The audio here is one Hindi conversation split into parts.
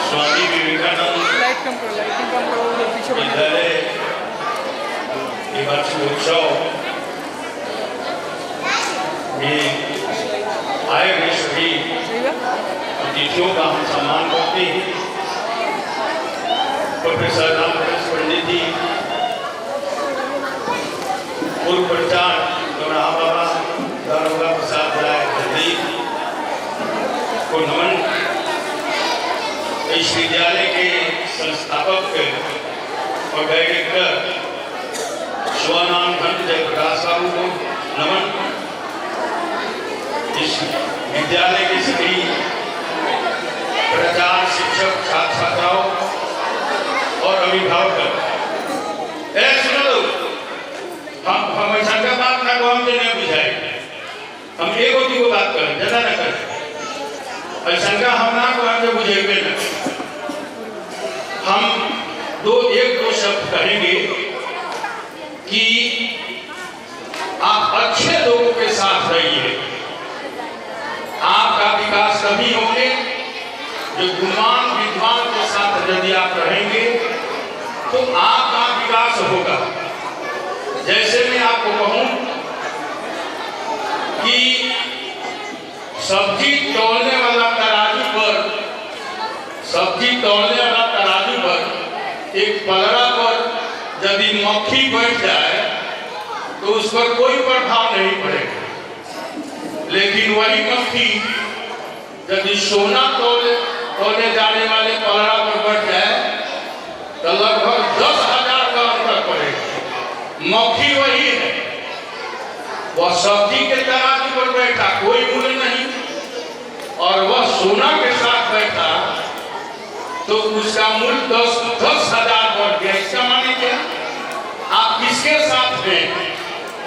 स्वामी विवेकानंद विद्यालय के वार्षिक उत्सव में आए हुए सभी अतिथियों का हम सम्मान करते हैं। प्रोफेसर रामकृष्ण पंडित जी, पूर्व प्रचार बाबा दारोगा प्रसाद राय को नमन। इस विद्यालय के संस्थापक और डायरेक्टर स्वानामधन जयप्रकाश बाबू को नमन। इस विद्यालय के सभी प्रचार शिक्षक, छात्र छात्राओं और अभिभावक, हम ऐसा का बात ना को हम नहीं बुझाए, हम एक होती को बात करें, ज्यादा न करें। ऐसा का हम ना को हम बुझेंगे न। हम एक दो शब्द कहेंगे कि आप अच्छे लोगों के साथ रहिए। आपका विकास तभी होंगे जो गुणवान विद्वान के साथ यदि आप रहेंगे तो आपका विकास होगा। जैसे मैं आपको कहूं कि सब्जी तौलने वाला तराजू पर एक पलड़ा पर यदि मक्खी बैठ जाए तो उस पर कोई प्रभाव नहीं पड़ेगा, लेकिन वही मक्खी यदि सोना तोड़ने जाने वाले पलड़ा पर बैठ जाए तो लगभग 10,000 का अंतर पड़ेगा। मक्खी वही है, वह सब्जी के तराजू पर बैठा कोई मूल्य नहीं, और वह सोना के साथ बैठा तो उसका मूल्य 10,000 बढ़ गया। इसका माने क्या? आप किसके साथ हैं,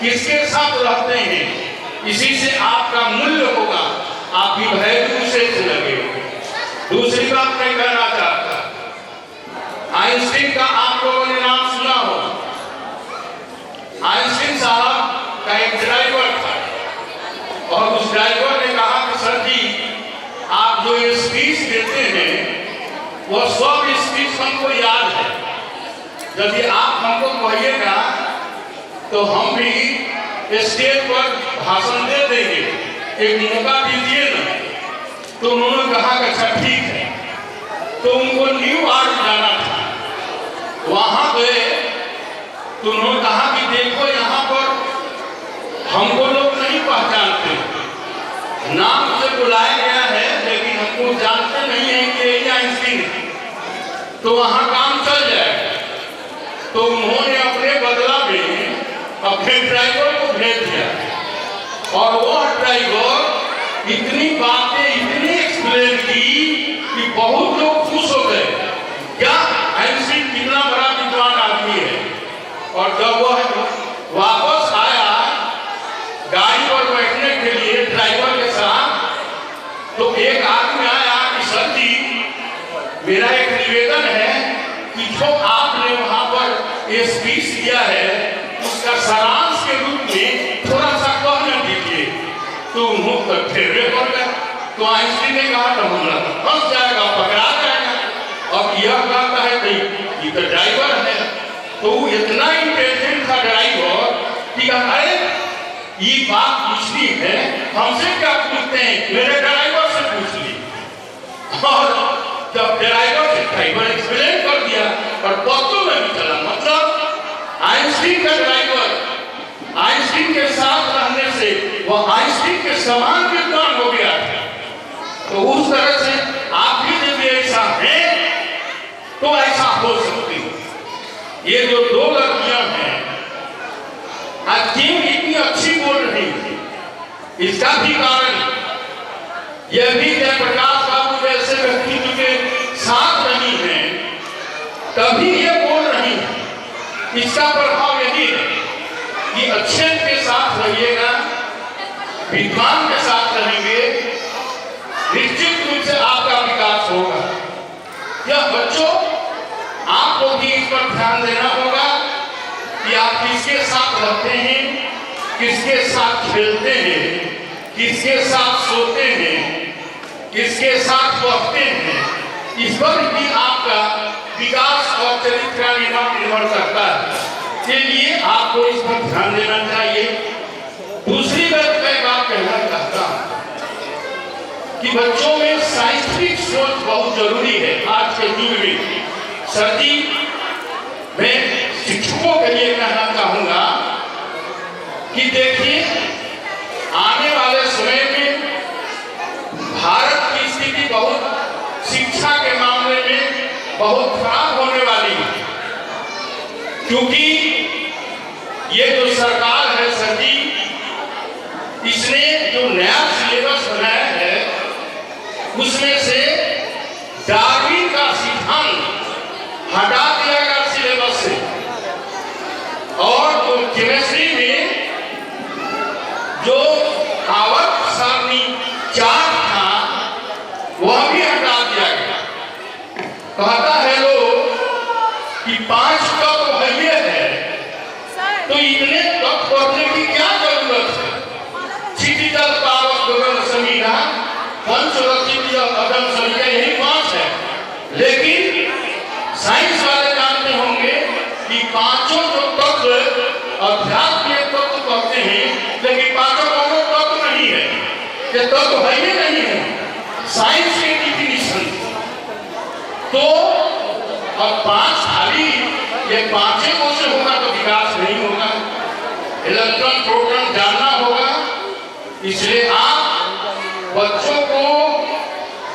किसके साथ रहते हैं, इसी से आपका मूल्य होगा, आपकी वैल्यू से लगेगी। दूसरी बात मैं कहना चाहता, आइंस्टीन का आप लोगों ने नाम सुना हो। आइंस्टीन साहब का एक ड्राइवर था और उस ड्राइवर ने कहा कि सर जी, आप जो ये स्पीच देते हैं वो सब स्पीच हमको याद है, यदि आप हमको कहिएगा तो हम भी स्टेज पर भाषण दे देंगे, एक मौका दीजिए ना। तो उन्होंने कहा कि अच्छा ठीक है। तो उनको न्यूयॉर्क जाना था, वहां गए तो उन्होंने कहा कि देखो यहाँ पर हमको लोग नहीं पहचानते, नाम से बुलाया गया है लेकिन हमको जानते नहीं है कि ये आइंस्टीन, तो वहां काम चल जाएगा। तो उन्होंने अपने बदला में अपने ड्राइवर को भेज दिया और वह ड्राइवर इतनी बातें इतनी एक्सप्लेन की कि बहुत लोग खुश हो गए, क्या आइंस्टीन कितना बड़ा विद्वान आदमी है। और जब वह वापस आया गाड़ी पर बैठने के लिए ड्राइवर के साथ, तो एक आदमी आया कि सर जी, मेरा एक निवेदन है कि जो आपने वहां पर ये स्पीच दिया है उसका सारांश के रूप में थोड़ा सा कहना दीजिए। तो मुंह पर फेरवे पड़ गया। तो आइंस्टीन ने कहा तो हमारा फंस जाएगा, पकड़ा जाएगा। अब यह कहता है कि ये तो ड्राइवर है। तो इतना इंटेलिजेंट था ड्राइवर कि अरे ये बात पूछनी है, हमसे क्या पूछते हैं, मेरे ड्राइवर से पूछ ली। और जब ड्राइवर एक्सप्लेन कर दिया और पत्तों में भी चला, मतलब आइंस्टीन का ड्राइवर आइंस्टीन के साथ रहने से वह आइंस्टीन के समान विद्वान हो गया था। तो उस तरह से आप भी जब ऐसा है तो ऐसा हो सकती है। ये जो दो लड़कियां हैं आज क्यों इतनी अच्छी बोल रही थी, इसका भी कारण यह भी जयप्रकाश बाबू जैसे व्यक्तित्व के साथ रही है तभी ये बोल रही है। इसका प्रभाव यही है कि अच्छे के साथ रहिएगा, विद्वान के साथ रहेंगे, निश्चित रूप से आपका विकास होगा। यह बच्चों आपको भी इस पर ध्यान देना होगा कि आप किसके साथ रहते हैं, किसके साथ खेलते हैं, किसके साथ सोते हैं, किसके साथ पढ़ते हैं, इस पर भी आपका विकास और चरित्र का निर्माण करता है। इसलिए आपको इस पर ध्यान देना चाहिए। दूसरी बात मैं कहना चाहता हूं कि बच्चों में साइंटिफिक सोच बहुत जरूरी है आज के युग में। सर्दी में शिक्षकों के लिए कहना चाहूंगा कि देखिए, आने वाले समय में भारत की स्थिति बहुत शिक्षा के मामले में बहुत खराब होने वाली है, क्योंकि ये जो सरकार है सभी, इसने जो नया सिलेबस बनाया है उसमें से डार्विन का सिद्धांत हटा दिया गया सिलेबस से, और जो केमिस्ट्री में जो आवर्त सारणी चार्ट था वह भी हटा दिया गया। कहता है लोग कि 5 तत्व है, तो इतने तत्व पढ़ने की क्या जरूरत है? क्षितिजल पावक गगन समीरा पंचरक्षित अदम समीरा, यही 5 है। लेकिन साइंस वाले जानते होंगे कि 5 जो तत्व अध्यात्म के तत्व कहते हैं, लेकिन 5 तत्व नहीं है, ये तत्व है ही नहीं है साइंस की डिफिनिशन। तो अब 5 खाली ये 5 को से होगा तो विकास नहीं होगा। इलेक्ट्रॉन प्रोटॉन जानना होगा। इसलिए आप बच्चों को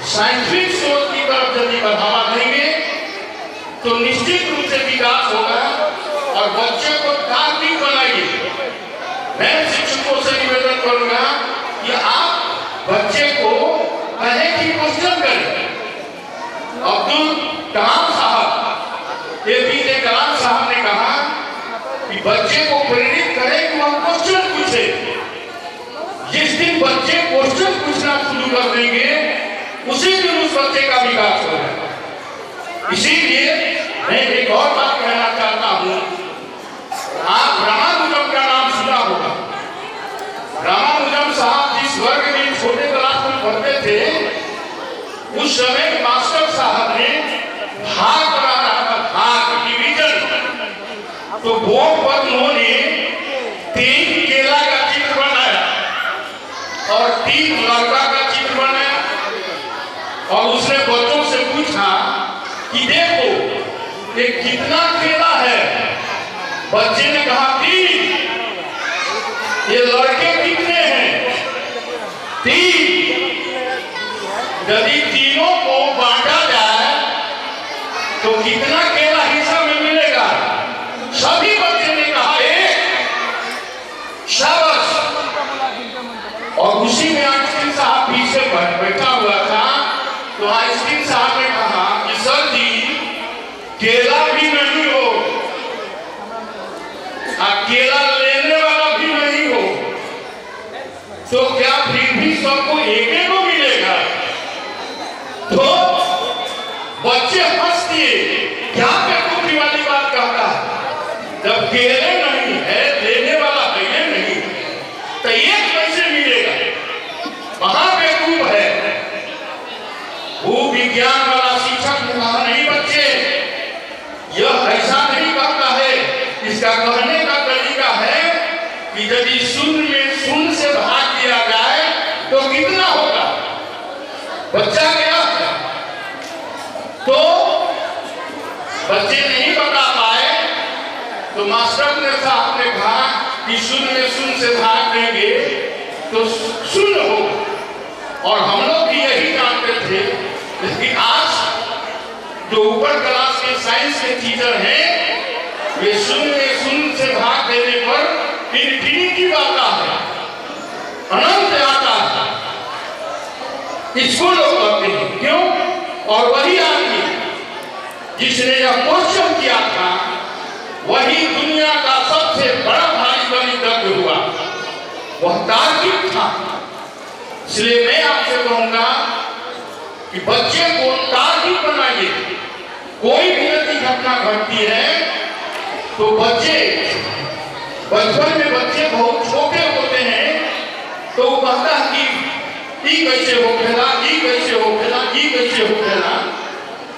साइंटिफिक सोच की तरफ यदि बढ़ावा देंगे तो निश्चित रूप से विकास होगा, और बच्चे को तार्किक बनाइए। मैं शिक्षकों से निवेदन करूंगा कि आप बच्चे को पहले की क्वेश्चन करें। अब्दुल कलाम साहब, एपीजे कलाम साहब ने कहा कि बच्चे को प्रेरित करें कि वह क्वेश्चन पूछे। जिस दिन बच्चे क्वेश्चन पूछना शुरू कर देंगे उसी दिन उस बच्चे का विकास होगा। इसीलिए मैं एक और बात कहना चाहता हूं, आप रामानुजम का नाम सुना होगा। रामानुजम साहब जिस वर्ग में छोटे क्लास में पढ़ते थे, उस समय मास्टर साहब ने भाग बना रहा था, भाग डिवीजन। तो बोर्ड पर उन्होंने 3 केला का चित्र बनाया और 3 लड़का का चित्र बनाया, और उसने बच्चों से पूछा कि देखो ये कितना केला है। बच्चे ने कहा 3। ये लड़के कितने हैं? 3। यदि तीनों को बांटा जाए तो कितना केला हिस्सा में मिलेगा? सभी बच्चे ने कहा 1। शाबाश। और उसी में आइंस्टीन साहब पीछे बैठा हुआ था, तो आइंस्टीन साहब ने कहा कि सर जी, केला भी नहीं हो, केला लेने वाला भी नहीं हो, तो क्या फिर भी सबको एक को मिलेगा? तो बच्चे हंस दिए, क्या बेवकूफी वाली बात कहता है? जब केले नहीं है, लेने वाला है नहीं, तो एक कैसे मिलेगा? महाबेवकूफ है। भूविज्ञान वाला शिक्षक ने कहा नहीं बच्चे, यह ऐसा नहीं कहता है। इसका कहने का तरीका है कि यदि शून्य में शून्य से भाग दिया जाए तो कितना होगा? बच्चा गया तो बच्चे नहीं बता पाए, तो मास्टर ने साहब ने कहा कि शून्य में शून्य से भाग देंगे तो शून्य होगा। और हम लोग भी यही जानते थे, लेकिन आज जो ऊपर क्लास के साइंस के टीचर हैं, वे शून्य में शून्य से भाग देने पर इनफिनिटी आता है, अनंत आता है। इसको लोग कहते हैं। क्यों? और वही आदमी जिसने यह क्वेश्चन किया था, वही दुनिया का सबसे बड़ा भारी गणितज्ञ हुआ। वह तार्किक था। इसलिए मैं आपसे कहूंगा कि बच्चे को तार्किक बनाइए। कोई भी यदि घटना घटती है तो बच्चे बचपन में बच्चे बहुत छोटे होते हैं तो वो कहता है कि ई कैसे हो खेला, ई कैसे हो खेला, ई कैसे हो खेला,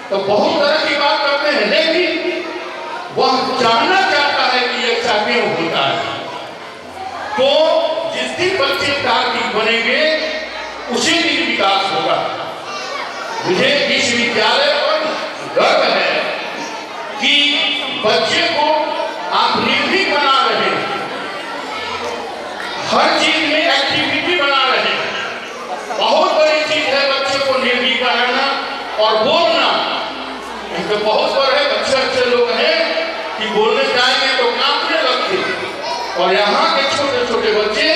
तो बहुत तरह की बात करते हैं, लेकिन वह जानना चाहता है कि ये ऐसा क्यों होता है। तो जिस दिन बच्चे तार्किक बनेंगे उसी दिन विकास होगा। मुझे इस विद्यालय पर गर्व है कि बच्चे को आप निर्भीक बना रहे हैं, हर चीज में एक्टिविटी बना रहे हैं। बहुत बड़ी चीज है बच्चे को निर्भीक बनाना और बोलना, तो बहुत बड़े अच्छे लोग हैं कि बोलने जाएंगे तो कांपने लगते, और यहाँ के छोटे छोटे बच्चे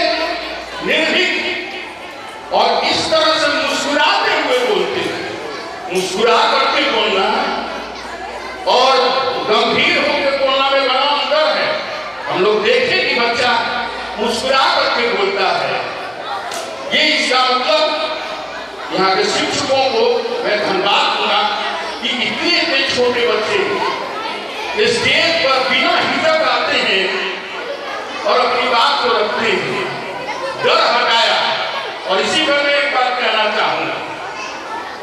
निर्भीक और इस तरह से मुस्कुराते हुए बोलते हैं। मुस्कुरा करके बोलना और गंभीर होकर बोलना में बड़ा अंतर है। हम लोग देखें कि बच्चा मुस्कुरा करके बोलता है, ये इसका मतलब यहाँ के शिक्षकों को मैं धन्यवाद दूंगा कि इतने छोटे बच्चे स्टेज पर बिना हिचक आते हैं और अपनी बात को रखते हैं, डर हटाया। और इसी पर मैं एक बात कहना चाहूंगा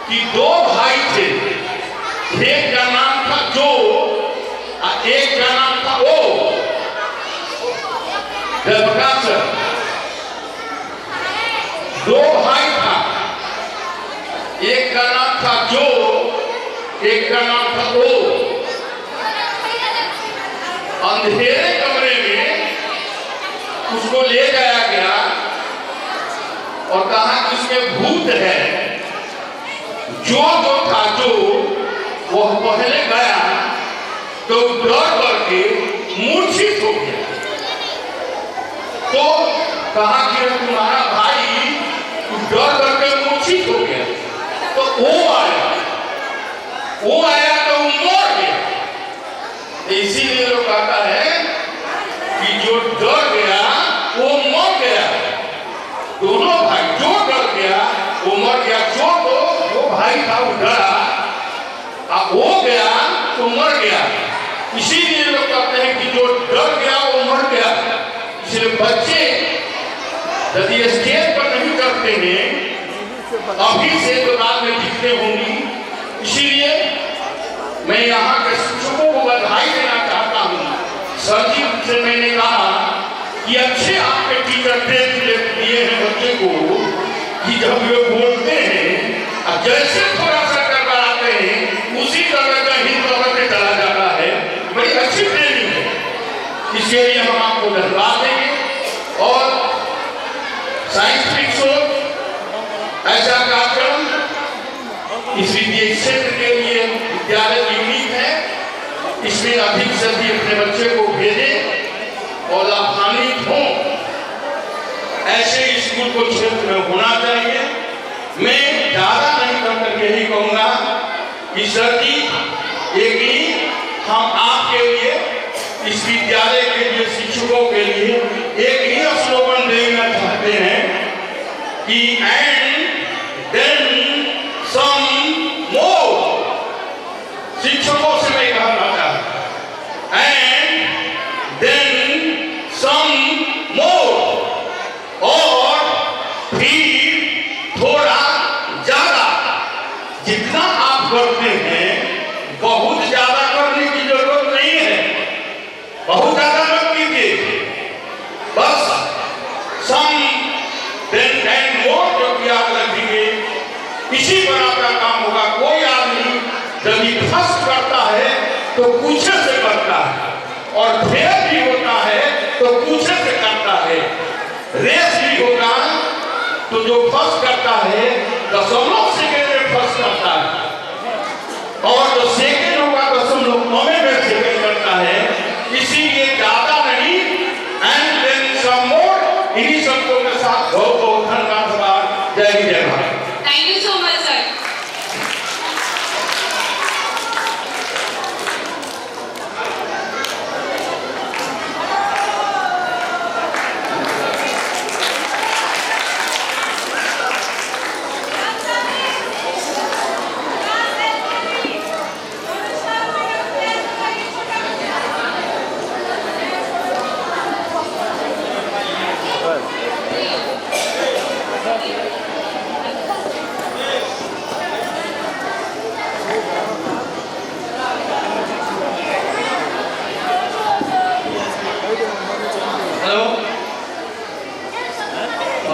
कि दो भाई थे, एक का नाम था जो और एक का नाम था ओ। दो भाई था, एक का नाम था जो, एक का नाम था ओ। अंधेरे कमरे में उसको ले जाया गया और कहा कि उसमें भूत है। जो था जो वह पहले गया तो डर करके मूर्छित हो गया। तो कहा कि तुम्हारा भाई डर करके मूर्छित हो गया, तो वो आया तो वो मर गया। इसीलिए लोग कहता है कि जो डर गया वो मर गया। दोनों भाई, जो डर गया वो मर गया। जो भाई था वो डरा, अब वो गया तो मर गया। इसीलिए लोग कहते हैं कि जो डर गया वो मर गया। इसलिए बच्चे यदि स्टेज पर नहीं करते हैं अभी से तो बाद में दिखते होंगी। इसीलिए मैं यहाँ के शिक्षकों को बधाई देना चाहता हूँ। सर जी से मैंने कहा कि अच्छे आपके टीचर दिए हैं बच्चे को कि जब वे बोलते हैं जैसे थोड़ा सा करवाते हैं उसी तरह का ही करके चला जाता है। बड़ी अच्छी ट्रेनिंग है, इसके लिए हम आपको धन्यवाद देंगे। और साइंटिफिक सोच ऐसा कार्यक्रम इस विद्यालय क्षेत्र के लिए विद्यालय यूनिक है। इसमें अधिक से अधिक अपने बच्चे को भेजें और लाभान्वित हों। ऐसे स्कूल को क्षेत्र में होना चाहिए। मैं ज्यादा नहीं करके यही कहूंगा कि सर जी एक ही हम आपके लिए, इस विद्यालय के लिए, शिक्षकों के लिए एक ही स्लोगन देना चाहते हैं कि एंड देन सम मोर। शिक्षकों से मैं कहना चाहता एंड देन सम मोर, और फिर थोड़ा ज्यादा। जितना आप करते हैं बहुत ज्यादा करने की जरूरत नहीं है, बहुत ज्यादा मत कीजिए, बस सम देन एंड मोर जो याद रखेंगे इसी पर आपका काम होगा। कोई आदमी जब फर्स्ट करता है तो पूछे से करता है, और फेल भी होता है तो पूछे से करता है। रेस भी होगा तो जो फर्स्ट करता है दशमलव सेकेंड में फर्स्ट करता है, और जो सेकेंड होगा दशमलव 9 में सेकेंड करता है। इसीलिए ज्यादा नहीं, एंड देन सम मोर। इन्हीं शब्दों के साथ बहुत बहुत धन्यवाद। जय हिंद, जय Bharat. Thank you so much sir.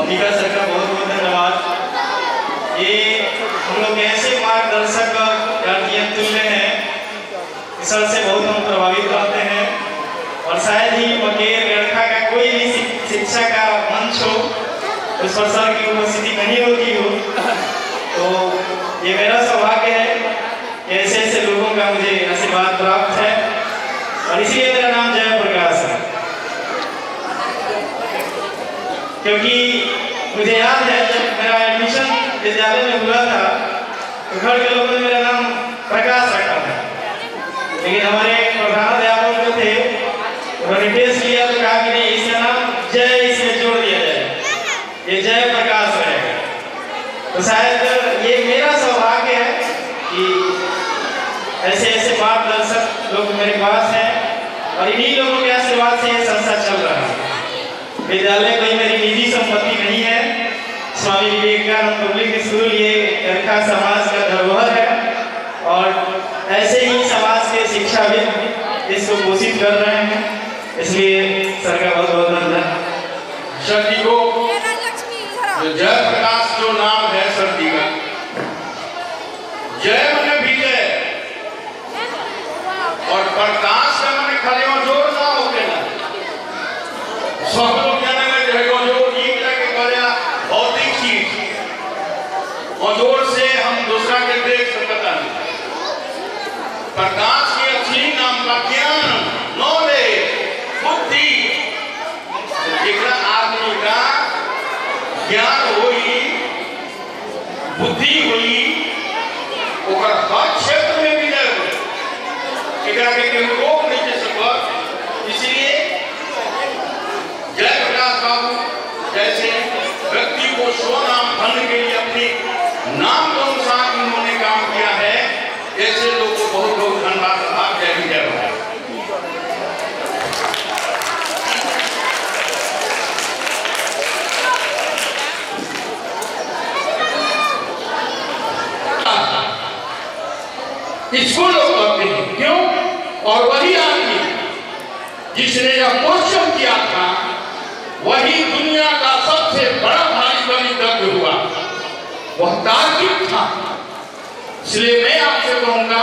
Ambika sir का बहुत बहुत धन्यवाद। ये हम लोग ऐसे मार्गदर्शक गार्जियन तुल्य हैं, इस सर से बहुत हम प्रभावित होते हैं और शायद ही बगैर गरखा का कोई भी शिक्षा का मंच हो उस पर सर की उपस्थिति नहीं होती हो। तो ये मेरा सौभाग्य है कि ऐसे ऐसे लोगों का मुझे आशीर्वाद प्राप्त है और इसलिए मेरा नाम जयप्रकाश है। क्योंकि मुझे याद है जब मेरा एडमिशन विद्यालय में हुआ था तो घर के लोगों ने मेरा नाम प्रकाश रखा था, लेकिन हमारे प्रधानाध्यापक जो थे उन्होंने टेस्ट लिया तो कहा कि नहीं, इसका नाम जय इसमें जोड़ दिया जाए, ये जय प्रकाश रहेगा। तो शायद ये मेरा सौभाग्य है कि ऐसे ऐसे मार्गदर्शक लोग मेरे पास हैं और इन्हीं लोगों के आशीर्वाद से ये संस्था चल रहा है। विद्यालय कोई मेरी निजी संपत्ति नहीं है, स्वामी विवेकानंद पब्लिक स्कूल ये गरखा समाज का धरोहर है और ऐसे ही समाज के शिक्षाविद इसको पोषित कर रहे हैं, इसलिए सर का बहुत बहुत धन्यवाद। सर जी को जयप्रकाश जो नाम है सर जी का, जय मैंने विजय और प्रकाश का मैंने खाली और जोर ना हो गया सब लोग जाने लगे जो एक लगे करे भौतिक चीज और जोर से हम दूसरा के देख सकता नहीं। प्रकाश के असली नाम का ज्ञान, नॉलेज, बुद्धि, एक आदमी का ज्ञान हुई, बुद्धि हुई, और हर क्षेत्र में विजय हुई, एक रोक नहीं दे सका। इसलिए जयप्रकाश बाबू जैसे व्यक्ति को स्वनाम धन के लिए अपने नाम के अनुसार उन्होंने काम किया है, ऐसे लोगों को बहुत बहुत धन्यवाद। आप जय हिंद जय भारत। इसको लोग कहते हैं क्यों? और वही आदमी जिसने यह क्वेश्चन किया था वही दुनिया का सबसे बड़ा भारी गणितज्ञ हुआ, वह तार्किक था। इसलिए मैं आपसे कहूंगा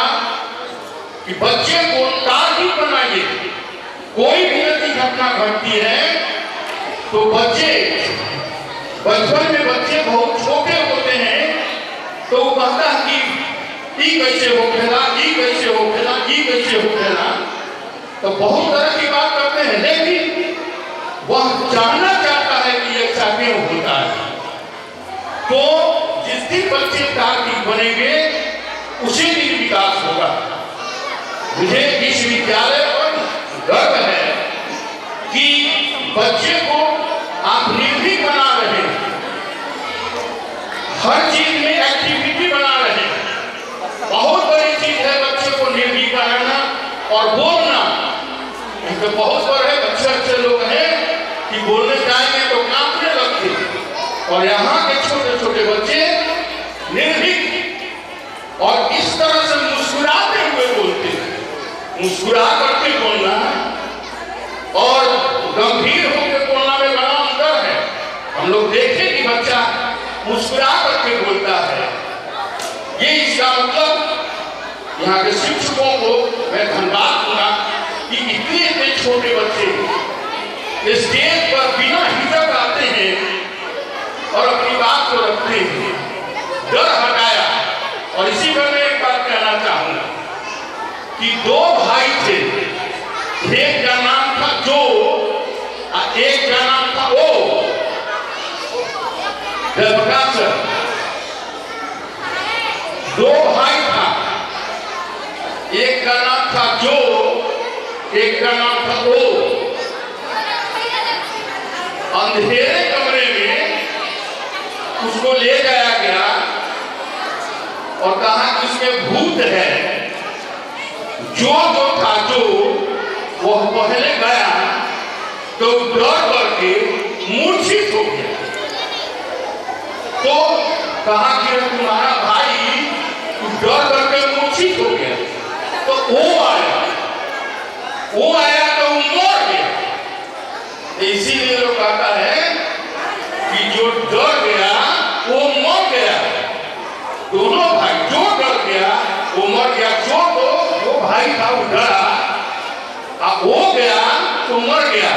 कि बच्चे को तार्किक बनाइए। कोई भी यदि घटना घटती है तो बच्चे बचपन में बच्चे बहुत छोटे होते हैं तो वो कहता है कि ई कैसे हो खेला, ई कैसे हो खेला, ई कैसे हो खेला, तो बहुत तरह की बात करते हैं, लेकिन वह जानना चाहता है कि ऐसा क्यों होता है। तो जिस दिन बच्चे तार्किक बनेंगे उसी दिन विकास होगा। मुझे इस विद्यालय पर गर्व है कि बच्चे को आप निर्भीक बना रहे हैं, हर चीज में एक्टिविटी बना रहे हैं। बहुत बड़ी चीज है बच्चे को निर्भीक बनाना और बोलना। तो बहुत बड़े अच्छे लोग हैं कि बोलने जाएंगे तो कांपने लगते, और यहाँ के छोटे छोटे बच्चे निर्भीक और इस तरह से मुस्कुराते हुए बोलते हैं। मुस्कुरा करके बोलना और गंभीर होकर बोलना में बड़ा अंतर है। हम लोग देखें कि बच्चा मुस्कुरा करके बोलता है, ये इसका मतलब यहाँ के शिक्षकों को मैं धन्यवाद दूंगा कि इतने छोटे बच्चे स्टेज पर बिना हिचक आते हैं और अपनी बात को रखते हैं, डर हटाया। और इसी पर मैं एक बात कहना चाहूंगा कि दो भाई थे, एक का नाम था जो और एक का नाम था ओ। जयप्रकाश दो भाई था, एक का नाम था जो, एक का नाम था ओ। अंधेरे कमरे में उसको ले जाया गया और कहा कि उसमें भूत है। जो था जो वह पहले गया तो डर करके मूर्छित हो गया। तो कहा कि तुम्हारा भाई डर करके मूर्छित हो गया, तो वो आया तो वो मर गया। इसीलिए लोग कहता है कि जो डर गया वो मर गया। दोनों भाई, जो डर गया वो मर गया। जो भाई था वो डरा, अब वो गया तो मर गया।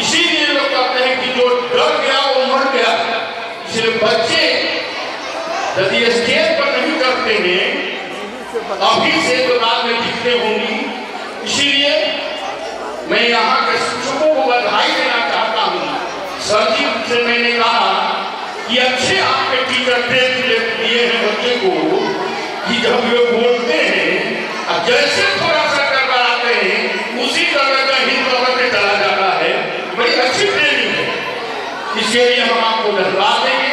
इसीलिए लोग कहते हैं कि जो डर गया वो मर गया। इसलिए बच्चे यदि स्टेज पर नहीं करते हैं अभी से तो बाद में दिखते होंगी। इसीलिए मैं यहाँ के शिक्षकों को बधाई देना चाहता हूँ। सर जी से मैंने कहा कि अच्छे आपके टीचर दिए हैं बच्चे को कि जब वे बोलते हैं जैसे थोड़ा सा करवाते हैं उसी तरह का ही करके चला जाता है। बड़ी अच्छी ट्रेनिंग है, इसके लिए हम आपको धन्यवाद देंगे।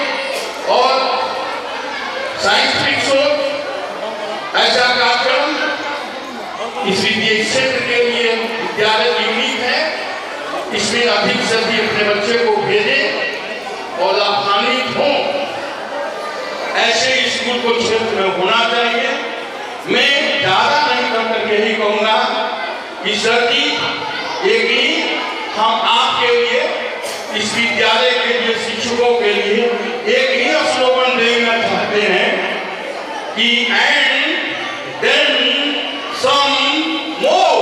और साइंटिफिक सोच ऐसा कार्यक्रम इस विद्या क्षेत्र के लिए विद्यालय यूनिक है। इसमें अधिक से अधिक अपने बच्चे को भेजें और लाभान्वित हों। ऐसे स्कूल को क्षेत्र में होना चाहिए। मैं ज्यादा नहीं करके यही कहूँगा कि सर जी एक ही हम आपके लिए इस विद्यालय के लिए शिक्षकों के लिए एक ही स्लोगन देना चाहते हैं कि एंड देन सम मोर।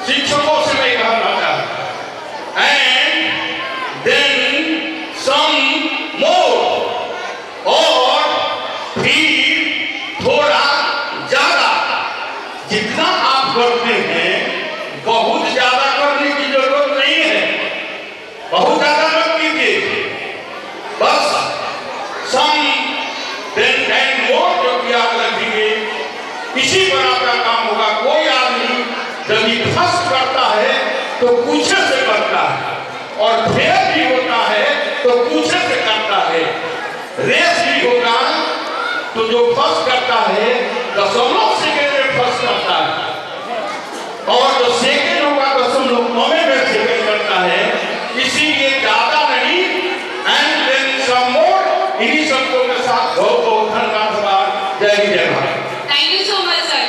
शिक्षकों से मैं कहना चाहता एंड देन सम मोर, और फिर थोड़ा ज्यादा। जितना आप करते हैं बहुत ज्यादा करने की जरूरत नहीं है, बहुत ज्यादा मत कीजिए, बस सम देन एंड मोर जो याद रखेंगे इसी पर आपका काम होगा। कोई आदमी जब फर्स्ट करता है तो पूछे से करता है, और फेल भी होता है तो पूछे से करता है। रेस भी होगा तो जो फर्स्ट करता है 0.5 सेकेंड में फर्स्ट करता है, और जो सेकेंड होगा 0.9 में सेकेंड करता है। इसीलिए ज्यादा नहीं, एंड देन सम मोर। इन्हीं शब्दों के साथ बहुत बहुत धन्यवाद। जय हिंद, जय Bharat. Thank you so much, sir.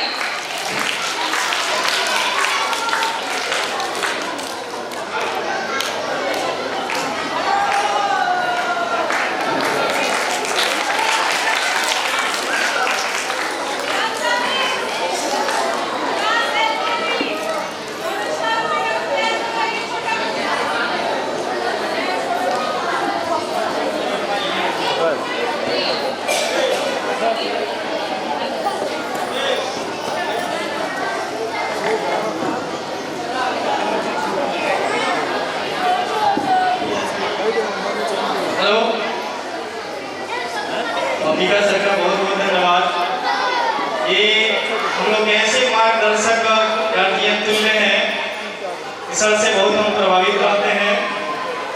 Hello, Ambika sir का बहुत बहुत धन्यवाद। ये हम लोग ऐसे मार्गदर्शक गार्जियन तुल्य हैं, सर से बहुत हम प्रभावित होते हैं।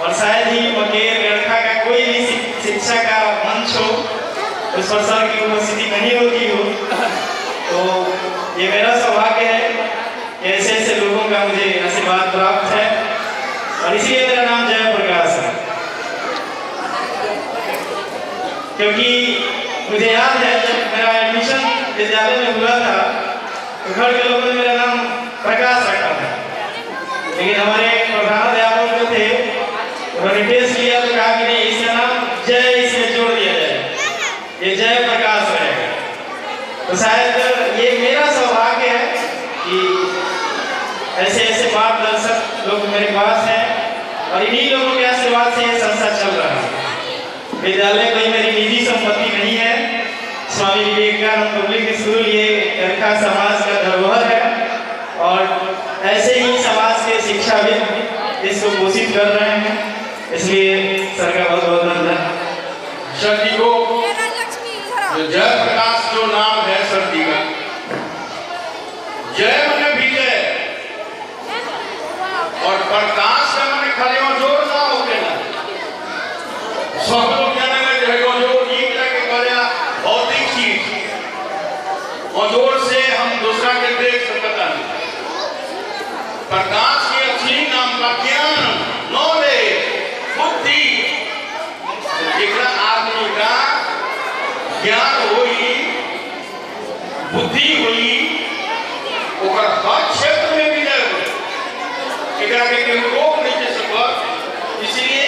और शायद ही मकेर गड़खा का कोई भी शिक्षा का मंच हो उस पर सर की उपस्थिति नहीं होती हो। तो ये मेरा सौभाग्य है कि ऐसे ऐसे लोगों का मुझे आशीर्वाद प्राप्त है, और इसलिए मेरा नाम जयप्रकाश है। क्योंकि मुझे याद है जब मेरा एडमिशन विद्यालय में हुआ था तो घर के लोगों ने मेरा नाम प्रकाश रखा था, लेकिन हमारे प्रधानाध्यापक जो थे उन्होंने टेस्ट किया तो कहा कि नहीं, इसका नाम जय इसमें जोड़ दिया जाए, ये जय प्रकाश रहेगा। तो शायद ये मेरा सौभाग्य है कि ऐसे ऐसे मार्गदर्शक लोग मेरे पास हैं, और इन्हीं लोगों के आशीर्वाद से ये संस्था चल रहा है। विद्यालय कोई मेरी निजी संपत्ति नहीं है। स्वामी विवेकानंद पब्लिक स्कूल ये गड़खा समाज का धरोहर है, और ऐसे ही समाज के शिक्षाविद इसको पोषित कर रहे हैं। इसलिए सर का बहुत बहुत धन्यवाद। सर जी को जयप्रकाश जो नाम है सर जी का, जय मने विजय और प्रकाश का मने खाली और जोर ना होके ना सब लोग जाने लगे जो एक लगे करे भौतिक चीज और जोर से हम दूसरा के देख सकता नहीं। प्रकाश के असली नाम का ज्ञान, नॉलेज, बुद्धि, जितना आदमी का ज्ञान हुई, बुद्धि हुई, ओकर हर क्षेत्र में विजय हुई। एकरा के रोक नहीं दे सकत। इसलिए